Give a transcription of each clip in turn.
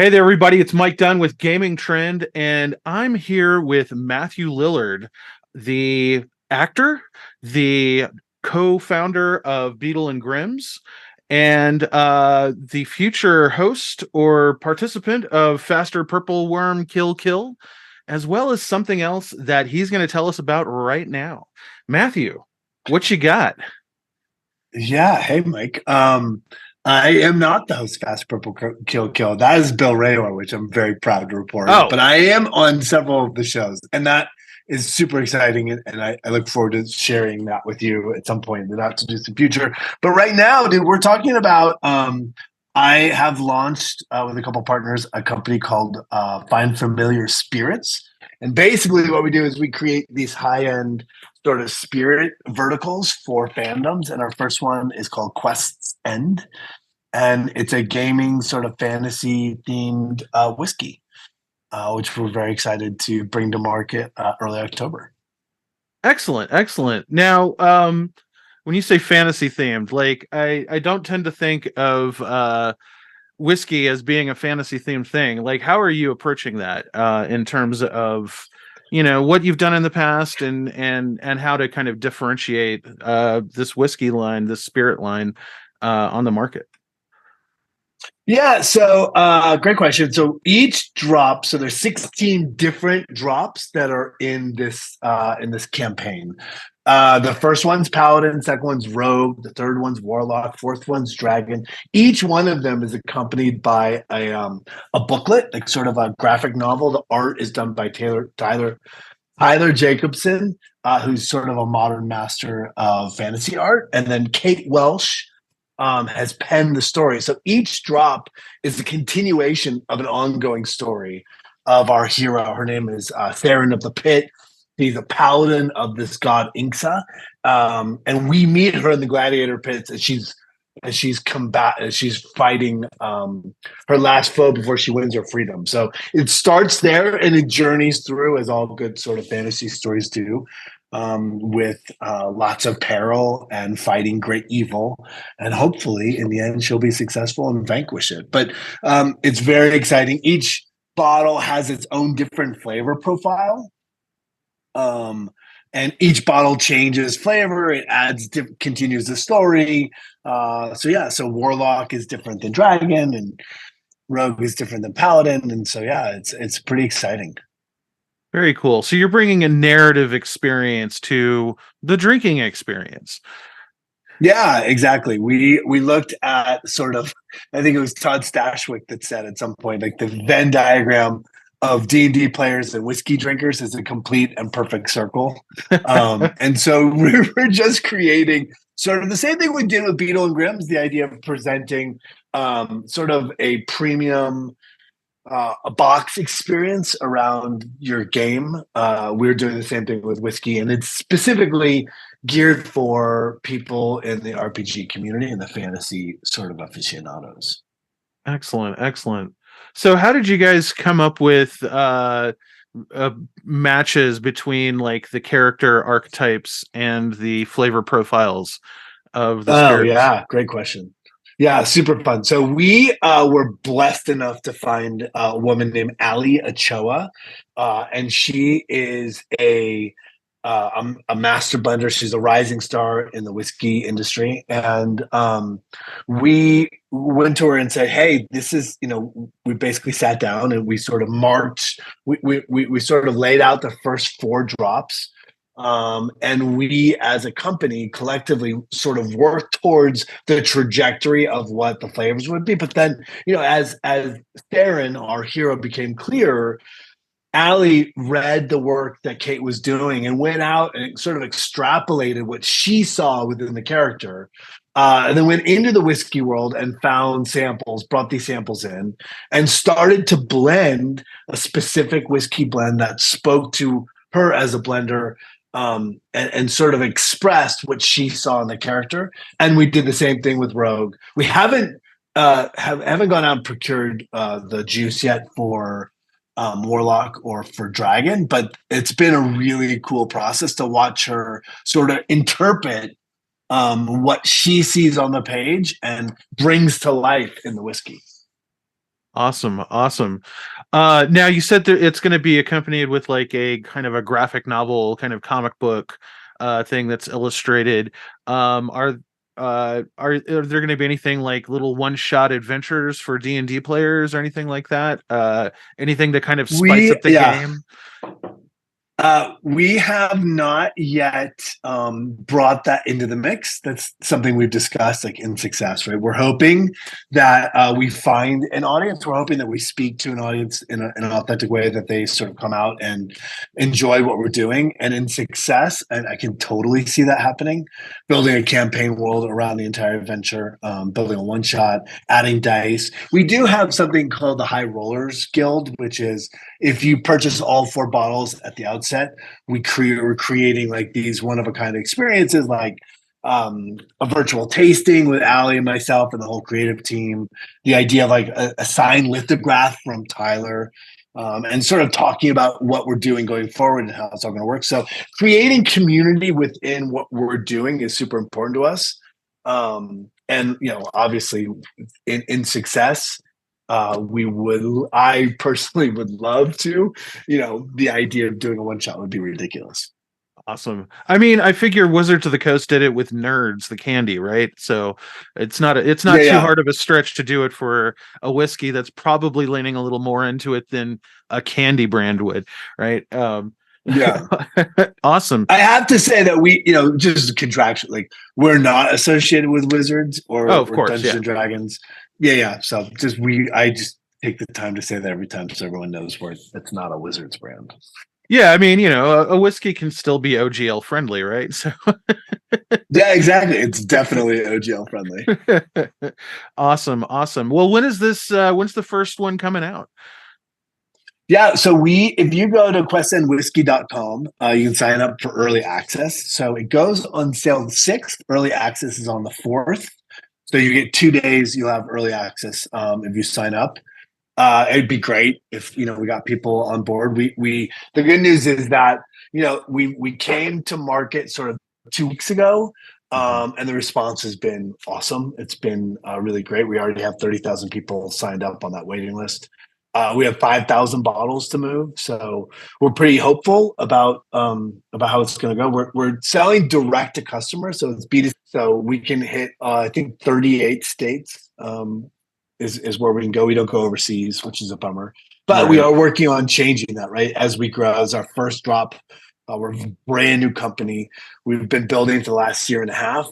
Hey there, everybody. It's Mike Dunn with Gaming Trend, and I'm here with Matthew Lillard, the actor, the co-founder of Beetle and Grimm's, and the future host or participant of Faster Purple Worm Kill Kill, as well as something else that he's going to tell us about right now. Matthew, what you got? Yeah, hey Mike. I am not the host of Fast Purple Kill Kill. That is Bill Rayor, which I'm very proud to report. Oh, But I am on several of the shows, and that is super exciting. And I look forward to sharing that with you at some point in the not too distant future. But right now, dude, we're talking about. I have launched with a couple partners a company called Find Familiar Spirits, and basically what we do is we create these high end sort of spirit verticals for fandoms. And our first one is called Quest's End. And it's a gaming sort of fantasy themed whiskey, which we're very excited to bring to market early October. excellent, excellent. Now, when you say fantasy themed, like I don't tend to think of whiskey as being a fantasy themed thing. Like, how are you approaching that in terms of what you've done in the past and how to kind of differentiate this whiskey line, this spirit line on the market? Yeah, so great question. So each drop, so there's 16 different drops that are in this campaign. The first one's Paladin, second one's Rogue, the third one's Warlock, fourth one's Dragon. Each one of them is accompanied by a booklet, like sort of a graphic novel. The art is done by Tyler Jacobson, who's sort of a modern master of fantasy art, and then Kate Welsh has penned the story. So each drop is a continuation of an ongoing story of our hero. Her name is Theron of the Pit. He's a paladin of this god Inxa, and we meet her in the gladiator pits as she's fighting her last foe before she wins her freedom. So it starts there and it journeys through, as all good sort of fantasy stories do, with lots of peril and fighting great evil. And hopefully, in the end, she'll be successful and vanquish it. But it's very exciting. Each bottle has its own different flavor profile. And each bottle changes flavor. It continues the story. So Warlock is different than Dragon, and Rogue is different than Paladin, and so yeah, it's pretty exciting. Very cool. So you're bringing a narrative experience to the drinking experience. Yeah, exactly. We looked at sort of, I think it was Todd Stashwick that said at some point, like the Venn diagram of D&D players and whiskey drinkers is a complete and perfect circle. And so we're just creating sort of the same thing we did with Beetle and Grimm's, the idea of presenting sort of a premium a box experience around your game. We're doing the same thing with whiskey, and it's specifically geared for people in the RPG community and the fantasy sort of aficionados. Excellent, excellent. So how did you guys come up with matches between like the character archetypes and the flavor profiles of the Oh spirits? yeah, great question. Yeah, super fun. So we were blessed enough to find a woman named Ali Ochoa, and she is a master blender. She's a rising star in the whiskey industry, and we went to her and said, "Hey, this is We basically sat down and we sort of marched. We sort of laid out the first four drops." And we as a company collectively sort of worked towards the trajectory of what the flavors would be. But then, as Theron, our hero, became clearer, Allie read the work that Kate was doing and went out and sort of extrapolated what she saw within the character. And then went into the whiskey world and found samples, brought these samples in, and started to blend a specific whiskey blend that spoke to her as a blender, and sort of expressed what she saw in the character. And we did the same thing with Rogue. We haven't gone out and procured the juice yet for Warlock or for Dragon, but it's been a really cool process to watch her sort of interpret what she sees on the page and brings to life in the whiskey. Awesome, awesome. Now you said that it's going to be accompanied with like a kind of a graphic novel, kind of comic book thing that's illustrated. Are there going to be anything like little one-shot adventures for D&D players or anything like that? Anything to kind of spice up the Yeah. game? We have not yet brought that into the mix. That's something we've discussed, like in success, right? We're hoping that we find an audience. We're hoping that we speak to an audience in an authentic way, that they sort of come out and enjoy what we're doing. And in success, and I can totally see that happening, building a campaign world around the entire adventure, building a one shot, adding dice. We do have something called the High Rollers Guild, which is if you purchase all 4 bottles at the outset, we're creating like these one of a kind experiences, like a virtual tasting with Allie and myself and the whole creative team. The idea of like a signed lithograph from Tyler, and sort of talking about what we're doing going forward and how it's all going to work. So creating community within what we're doing is super important to us. And obviously, in success, I personally would love to. The idea of doing a one shot would be ridiculous. Awesome. I mean, I figure Wizards of the Coast did it with Nerds, the candy, right? So it's Yeah, not too yeah, hard of a stretch to do it for a whiskey that's probably leaning a little more into it than a candy brand would, right? yeah. Awesome. I have to say that we, just contraction, like we're not associated with Wizards Oh, or, of or course, Dungeons yeah. and Dragons. Yeah, yeah. So I just take the time to say that every time so everyone knows it's not a Wizards brand. Yeah, I mean, a whiskey can still be OGL friendly, right? So Yeah, exactly. It's definitely OGL friendly. awesome, awesome. Well, when's the first one coming out? Yeah, so if you go to questendwhiskey.com, you can sign up for early access. So it goes on sale the 6th. Early access is on the 4th. So you get 2 days, you'll have early access if you sign up. It'd be great if we got people on board. We the good news is that we came to market sort of 2 weeks ago, Mhm. and the response has been awesome. It's been really great. We already have 30,000 people signed up on that waiting list. We have 5,000 bottles to move, so we're pretty hopeful about how it's going to go. We're selling direct to customers, so it's B2C, so we can hit I think 38 states. Is where we can go. We don't go overseas, which is a bummer. But we Right. are working on changing that, right? As we grow, as our first drop, we're a brand new company. We've been building for the last year and a half.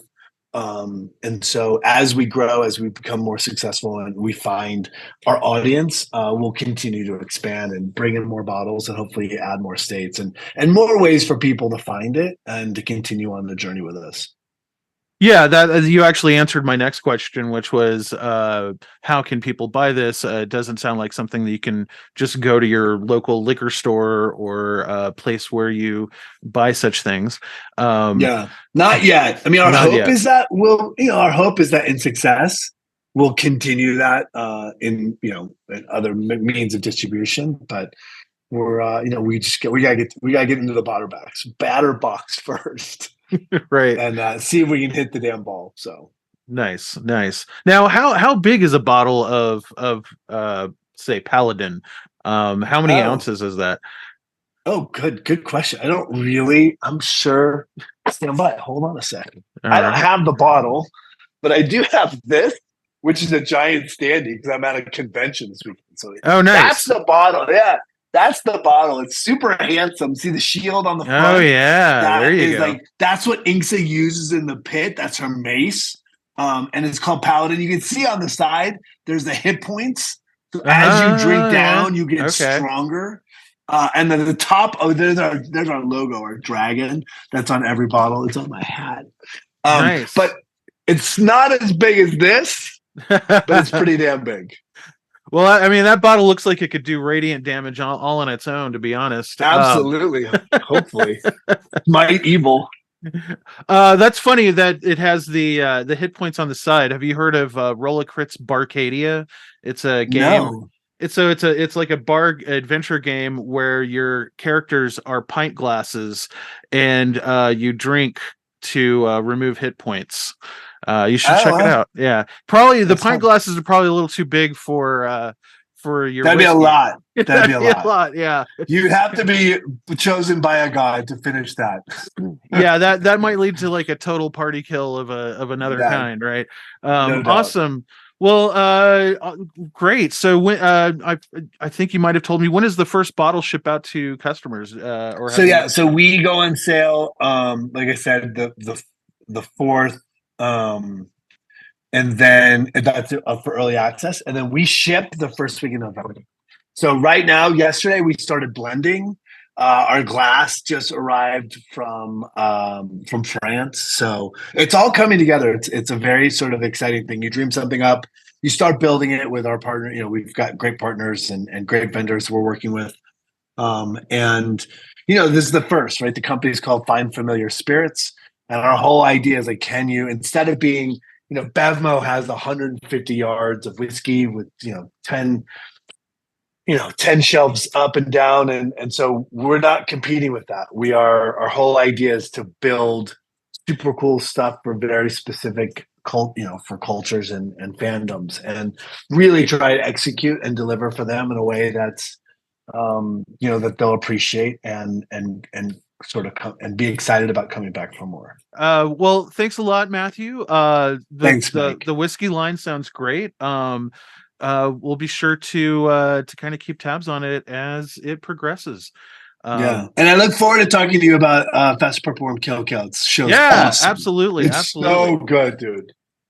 And so as we grow, as we become more successful and we find our audience, we'll continue to expand and bring in more bottles and hopefully add more states and more ways for people to find it and to continue on the journey with us. Yeah, that you actually answered my next question, which was how can people buy this? It doesn't sound like something that you can just go to your local liquor store or place where you buy such things. Um, Yeah, not yet. I mean, Not yet. our hope is that in success, we'll continue that in other means of distribution. But we're, we gotta get into the batter box first, Right. and see if we can hit the damn ball. So, Nice, nice. Now, how big is a bottle of say Paladin? How many oh, ounces is that? good question. I don't really. I'm sure. Stand by. Hold on a second. All I don't right. have the bottle, but I do have this, which is a giant standee because I'm at a convention this weekend. So Oh, that's nice. the bottle. Yeah, that's the bottle. It's super handsome. See the shield on the Oh front? yeah, there That you is go. like that's what Inksa uses in the pit. That's her mace. And it's called Paladin. You can see on the side there's the hit points. So as you drink Yeah. down, you get Okay. stronger. And then the top, there's our logo, our dragon that's on every bottle. It's on my hat. But Nice. it's not as big as this, but it's pretty damn big. Well, I mean, that bottle looks like it could do radiant damage all on its own, to be honest. Absolutely. Hopefully. Might evil. That's funny that it has the hit points on the side. Have you heard of Rollicrit's Barcadia? It's a game. No. It's like a bar adventure game where your characters are pint glasses and you drink to remove hit points. You should Oh, check it well, out. Yeah, probably the that's pint fun. glasses are probably a little too big for your That'd be a whiskey. lot. That'd be a lot. Yeah. You have to be chosen by a god to finish that. Yeah, that might lead to like a total party kill of another Yeah, kind, right? no doubt. Awesome. Well, great. So when I think you might have told me, when is the first bottle ship out to customers? So we go on sale. Like I said, the fourth, and then that's up for early access, and then we ship the first week in November. So right now, yesterday we started blending. Our glass just arrived from France, so it's all coming together. It's a very sort of exciting thing. You dream something up, you start building it with our partner. You know, we've got great partners and great vendors we're working with. And you know, this is the first, right? The company is called Find Familiar Spirits, and our whole idea is like, can you, instead of being, you know, Bevmo has 150 yards of whiskey with 10 shelves up and down, and so we're not competing with that. Our whole idea is to build super cool stuff for very specific for cultures and fandoms, and really try to execute and deliver for them in a way that's that they'll appreciate and sort of come and be excited about coming back for more. Well, thanks a lot, Matthew. Thanks, Mike. The whiskey line sounds great. We'll be sure to kind of keep tabs on it as it progresses. And I look forward to talking to you about Fast Purple Worm Kill Kill. It's yeah, awesome. absolutely. It's so good, dude.